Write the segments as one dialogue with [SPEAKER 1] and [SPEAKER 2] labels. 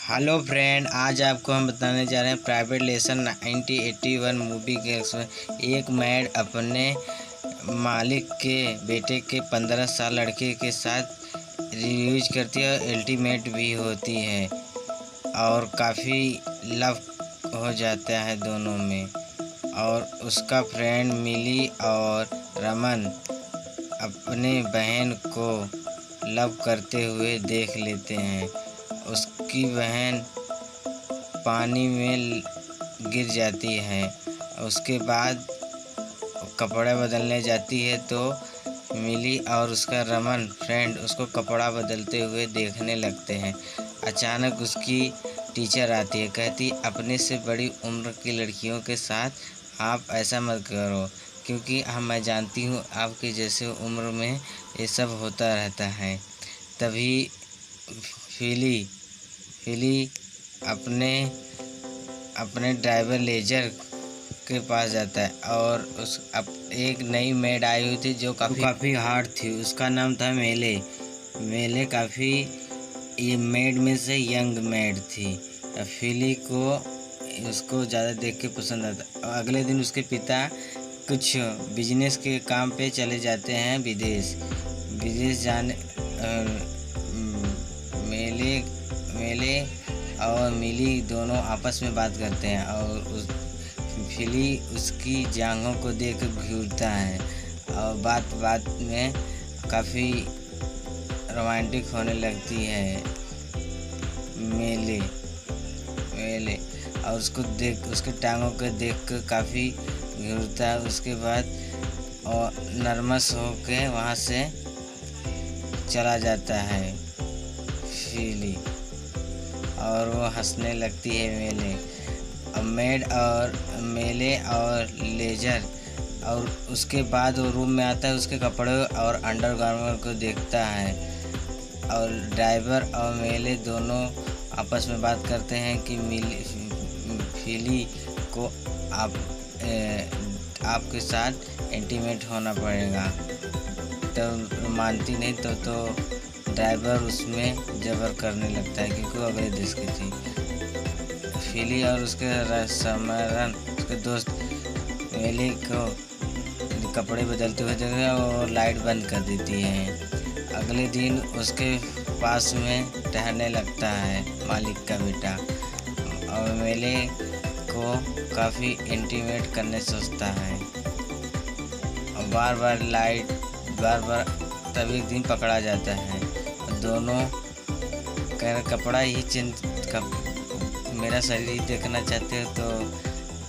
[SPEAKER 1] Hello friend, आज आपको हम बताने जा रहे हैं प्राइवेट लेसन 1981 मूवी के एक मेड अपने मालिक के बेटे के 15 साल लड़के के साथ रियूज करती है और अल्टीमेट भी होती है और काफ़ी लव हो जाता है दोनों में। और उसका फ्रेंड मिली और रमन अपने बहन को लव करते हुए देख लेते हैं। उसकी बहन पानी में गिर जाती है। उसके बाद कपड़ा बदलने जाती है तो मिली और उसका रमन फ्रेंड उसको कपड़ा बदलते हुए देखने लगते हैं। अचानक उसकी टीचर आती है, कहती अपने से बड़ी उम्र की लड़कियों के साथ आप ऐसा मत करो, क्योंकि मैं जानती हूँ आपके जैसे उम्र में ये सब होता रहता है। तभी फिली अपने ड्राइवर लेजर के पास जाता है और एक नई मेड आई हुई थी जो काफ़ी हार्ड थी। उसका नाम था मेले काफ़ी ये मेड में से यंग मेड थी। फिली को उसको ज़्यादा देख के पसंद आता। अगले दिन उसके पिता कुछ बिजनेस के काम पे चले जाते हैं विदेश जाने। मेले और मिली दोनों आपस में बात करते हैं और फिली उसकी जांघों को देख घूरता है और बात में काफ़ी रोमांटिक होने लगती है मेले और उसके टांगों को देख कर काफ़ी घूरता है। उसके बाद और नर्वस होकर वहाँ से चला जाता है फिली और वो हंसने लगती है मेले और लेजर। और उसके बाद वो रूम में आता है, उसके कपड़े और अंडरगारमेंट को देखता है और ड्राइवर और मेले दोनों आपस में बात करते हैं कि फिली को आपके साथ इंटीमेट होना पड़ेगा। तो मानती नहीं तो ड्राइवर उसमें जबर करने लगता है, क्योंकि वो अगले देश की थी। फिली और उसके दोस्त मेले को कपड़े बदलते हुए देखा और लाइट बंद कर देती है। अगले दिन उसके पास में ठहरने लगता है मालिक का बेटा और मेले को काफ़ी इंटीमेट करने सोचता है और बार तब एक दिन पकड़ा जाता है। दोनों कपड़ा ही मेरा शरीर देखना चाहते हो तो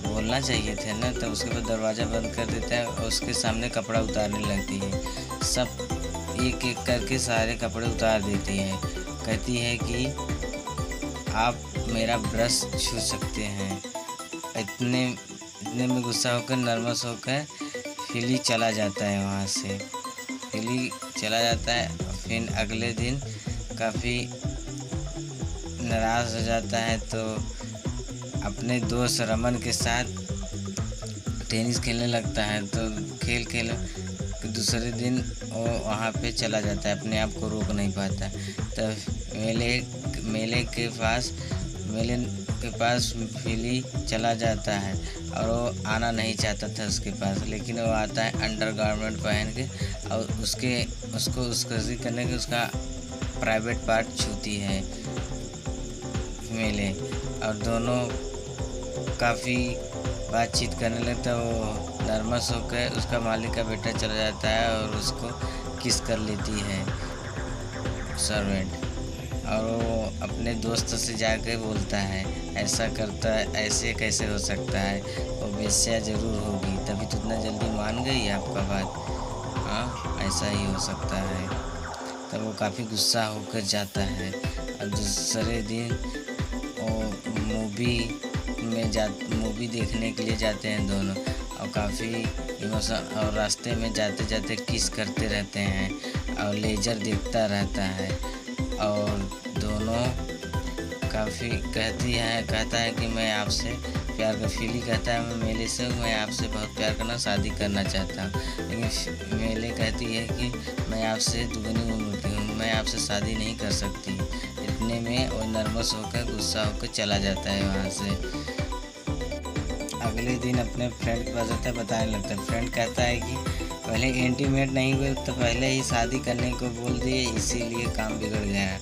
[SPEAKER 1] बोलना चाहिए थे ना। तो उसके बाद दरवाज़ा बंद कर देता है और उसके सामने कपड़ा उतारने लगती है। सब एक एक करके सारे कपड़े उतार देती है। कहती है कि आप मेरा ब्रश छू सकते हैं। इतने में गुस्सा होकर नर्वस होकर फिली चला जाता है वहाँ से। फिली चला जाता है। फिर अगले दिन काफ़ी नाराज़ हो जाता है तो अपने दोस्त रमन के साथ टेनिस खेलने लगता है। तो खेल दूसरे दिन वो वहाँ पे चला जाता है, अपने आप को रोक नहीं पाता। तो मेले के पास फिली चला जाता है और वो आना नहीं चाहता था उसके पास, लेकिन वो आता है अंडरगारमेंट पहन के और उसको करने के उसका प्राइवेट पार्ट छूती है मेले। और दोनों काफ़ी बातचीत करने लगता है। वो नर्वस होकर उसका मालिक का बेटा चला जाता है और उसको किस कर लेती है सर्वेंट। और वो अपने दोस्त से जाकर बोलता है ऐसा करता है, ऐसे कैसे हो सकता है, वो वेश्या ज़रूर होगी, तभी तो इतना जल्दी मान गई आपका बात। हाँ, ऐसा ही हो सकता है। तब वो काफ़ी गुस्सा होकर जाता है और दूसरे दिन वो मूवी देखने के लिए जाते हैं दोनों और काफ़ी इमोशन और रास्ते में जाते जाते किस करते रहते हैं और लेजर देखता रहता है और दोनों काफ़ी कहता है कि मैं आपसे प्यार कर। फिली कहता है मेले से मैं आपसे बहुत प्यार करना, शादी करना चाहता हूँ। लेकिन मेले कहती है कि मैं आपसे दुगनी उम्र की हूँ, मैं आपसे शादी नहीं कर सकती। इतने में वो नर्वस होकर गुस्सा होकर चला जाता है वहाँ से। अगले दिन अपने फ्रेंड के पास जाता है, बताने लगता है। फ्रेंड कहता है कि पहले इंटीमेट नहीं हुए तो पहले ही शादी करने को बोल दिए, इसीलिए काम बिगड़ गया।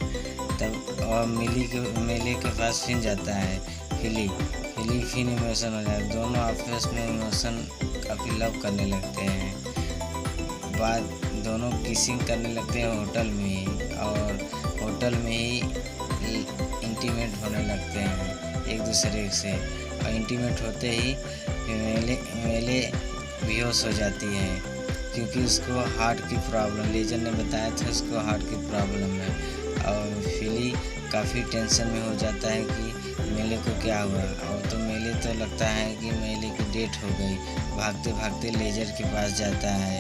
[SPEAKER 1] तब और मेले के पास फिर जाता है फिली फिर इमोशन हो जाता है। दोनों आपस में इमोशन काफ़ी लव करने लगते हैं। बाद दोनों किसिंग करने लगते हैं होटल में ही, और होटल में ही इंटीमेट होने लगते हैं एक दूसरे से। और इंटीमेट होते ही मेले बेहोश हो जाती है, क्योंकि उसको हार्ट की प्रॉब्लम, लेजर ने बताया था उसको हार्ट की प्रॉब्लम है। और फिली काफ़ी टेंशन में हो जाता है कि मेले को क्या हुआ। और तो मेले तो लगता है कि मेले की डेथ हो गई। भागते भागते लेजर के पास जाता है।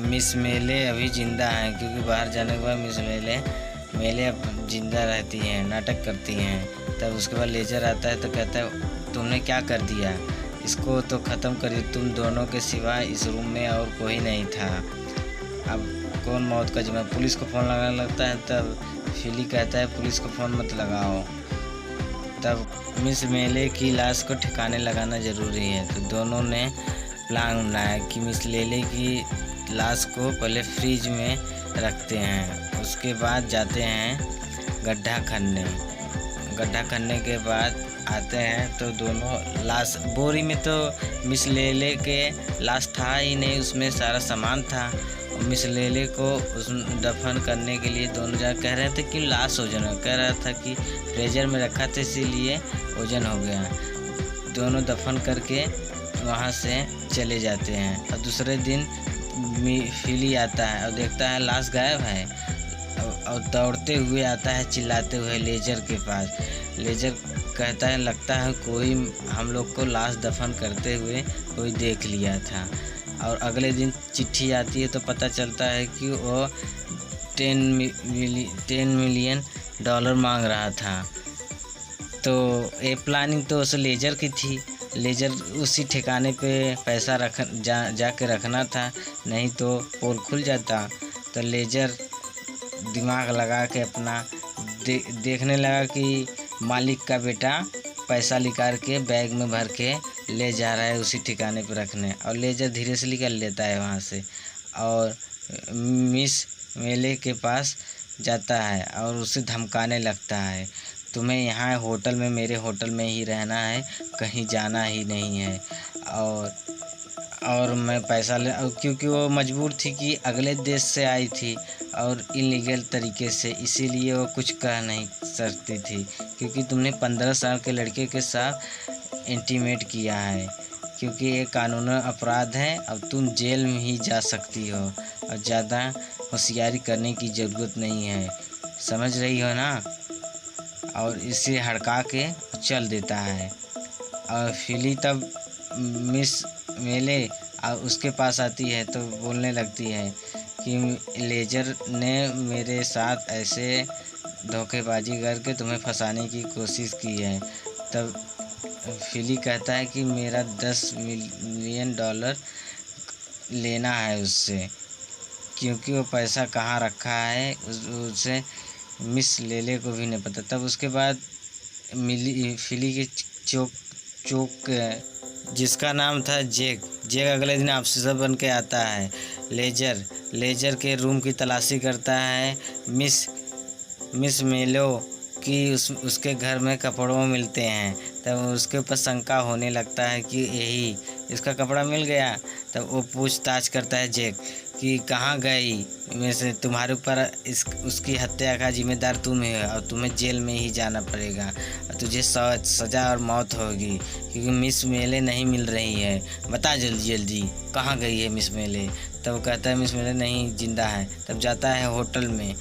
[SPEAKER 1] मिस मेले अभी ज़िंदा हैं, क्योंकि बाहर जाने के बाद मिस मेले अब ज़िंदा रहती हैं, नाटक करती हैं। तब उसके बाद लेजर आता है तो कहता है तुमने क्या कर दिया, इसको तो ख़त्म करिए, तुम दोनों के सिवाय इस रूम में और कोई नहीं था। अब कौन मौत का जिम्मेदार। पुलिस को फ़ोन लगाने लगता है। तब फिली कहता है पुलिस को फ़ोन मत लगाओ। तब मिस मेले की लाश को ठिकाने लगाना ज़रूरी है। तो दोनों ने प्लान बनाया कि मिस लेले की लाश को पहले फ्रिज में रखते हैं, उसके बाद जाते हैं गड्ढा खनने के बाद आते हैं तो दोनों लाश, बोरी में तो मिस लेले के लाश था ही नहीं, उसमें सारा सामान था। मिस लेले को उस दफन करने के लिए दोनों जन कह रहे थे कि लाश वजन हो, कह रहा था कि फ्रीजर में रखा था इसीलिए वजन हो गया। दोनों दफन करके वहाँ से चले जाते हैं। और दूसरे दिन फिली आता है और देखता है लाश गायब है, और दौड़ते हुए आता है चिल्लाते हुए लेजर के पास। लेजर कहता है लगता है कोई हम लोग को लाश दफन करते हुए कोई देख लिया था। और अगले दिन चिट्ठी आती है तो पता चलता है कि वो 10 मिलियन डॉलर मांग रहा था। तो ये प्लानिंग तो उस लेजर की थी। लेजर उसी ठिकाने पे पैसा जाके रखना था, नहीं तो पोल खुल जाता। तो लेजर दिमाग लगा के अपना देखने लगा कि मालिक का बेटा पैसा निकाल के बैग में भर के ले जा रहा है उसी ठिकाने पर रखने। और लेजर धीरे से निकल लेता है वहाँ से और मिस मेले के पास जाता है और उसे धमकाने लगता है, तुम्हें यहाँ होटल में, मेरे होटल में ही रहना है, कहीं जाना ही नहीं है। और मैं पैसा ले, क्योंकि वो मजबूर थी कि अगले देश से आई थी और इलीगल तरीके से, इसीलिए वो कुछ कह नहीं सकती थी। क्योंकि तुमने 15 साल के लड़के के साथ इंटीमेट किया है, क्योंकि ये कानूनी अपराध है। अब तुम जेल में ही जा सकती हो और ज़्यादा होशियारी करने की ज़रूरत नहीं है, समझ रही हो ना। और इसे हड़का के चल देता है। और फिली तब मिस मेले और उसके पास आती है तो बोलने लगती है कि लेजर ने मेरे साथ ऐसे धोखेबाजी करके तुम्हें फंसाने की कोशिश की है। तब फिली कहता है कि मेरा 10 मिलियन डॉलर लेना है उससे, क्योंकि वो पैसा कहाँ रखा है उसे मिस लेले को भी नहीं पता। तब उसके बाद फिली के चोक जिसका नाम था जेक अगले दिन ऑफिसर बन के आता है। लेजर के रूम की तलाशी करता है। मिस मेलो की उसके घर में कपड़ों में मिलते हैं। तब उसके ऊपर शंका होने लगता है कि यही इसका कपड़ा मिल गया। तब वो पूछताछ करता है जेक कि कहाँ गई, में से तुम्हारे ऊपर उसकी हत्या का जिम्मेदार तुम ही हो और तुम्हें जेल में ही जाना पड़ेगा और तुझे सज़ा और मौत होगी, क्योंकि मिस मेले नहीं मिल रही है। बता जल्दी कहाँ गई है मिस मेले। तब कहता है मिस मेले नहीं, जिंदा है। तब जाता है होटल में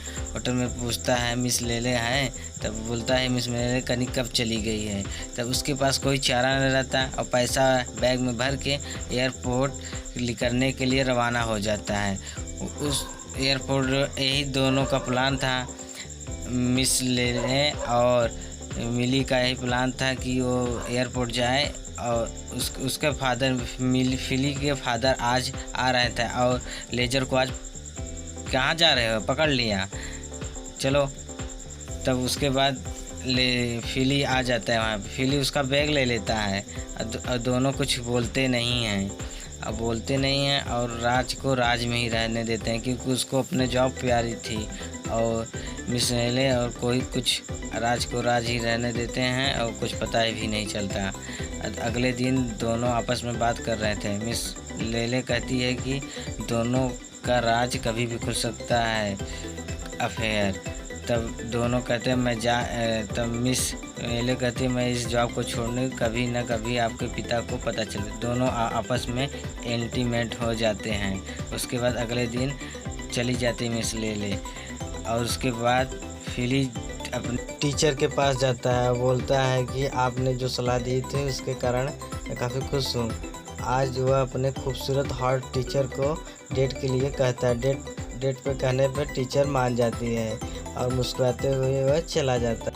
[SPEAKER 1] पूछता है मिस लेले हैं। तब बोलता है मिस मेले कहीं कब चली गई है। तब उसके पास कोई चारा नहीं रहता और पैसा बैग में भर के एयरपोर्ट करने के लिए रवाना हो जाता है। उस एयरपोर्ट यही दोनों का प्लान था, मिस लेले और मिली का यही प्लान था कि वो एयरपोर्ट जाए। और उसके फादर फिली के फादर आज आ रहे थे और लेजर को आज कहाँ जा रहे हो पकड़ लिया, चलो तब उसके बाद फिली आ जाता है वहाँ पे। फिली उसका बैग ले लेता है और दोनों कुछ बोलते नहीं हैं। अब बोलते नहीं हैं और राज को राज में ही रहने देते हैं, क्योंकि उसको अपने जॉब प्यारी थी। और मिस लेले और कोई कुछ राज को राज ही रहने देते हैं और कुछ पता भी नहीं चलता। अगले दिन दोनों आपस में बात कर रहे थे। मिस लेले कहती है कि दोनों का राज कभी भी खुल सकता है, अफेयर। तब दोनों कहते हैं तब मिस लेले कहती है मैं इस जॉब को छोड़ने कभी ना कभी आपके पिता को पता चले। दोनों आपस में इंटीमेट हो जाते हैं। उसके बाद अगले दिन चली जाती मिस लेले और उसके बाद फिली अपने टीचर के पास जाता है। बोलता है कि आपने जो सलाह दी थी उसके कारण मैं काफ़ी खुश हूँ। आज वह अपने खूबसूरत हॉट टीचर को डेट के लिए कहता है। डेट पे कहने पर टीचर मान जाती है और मुस्कुराते हुए वह चला जाता है।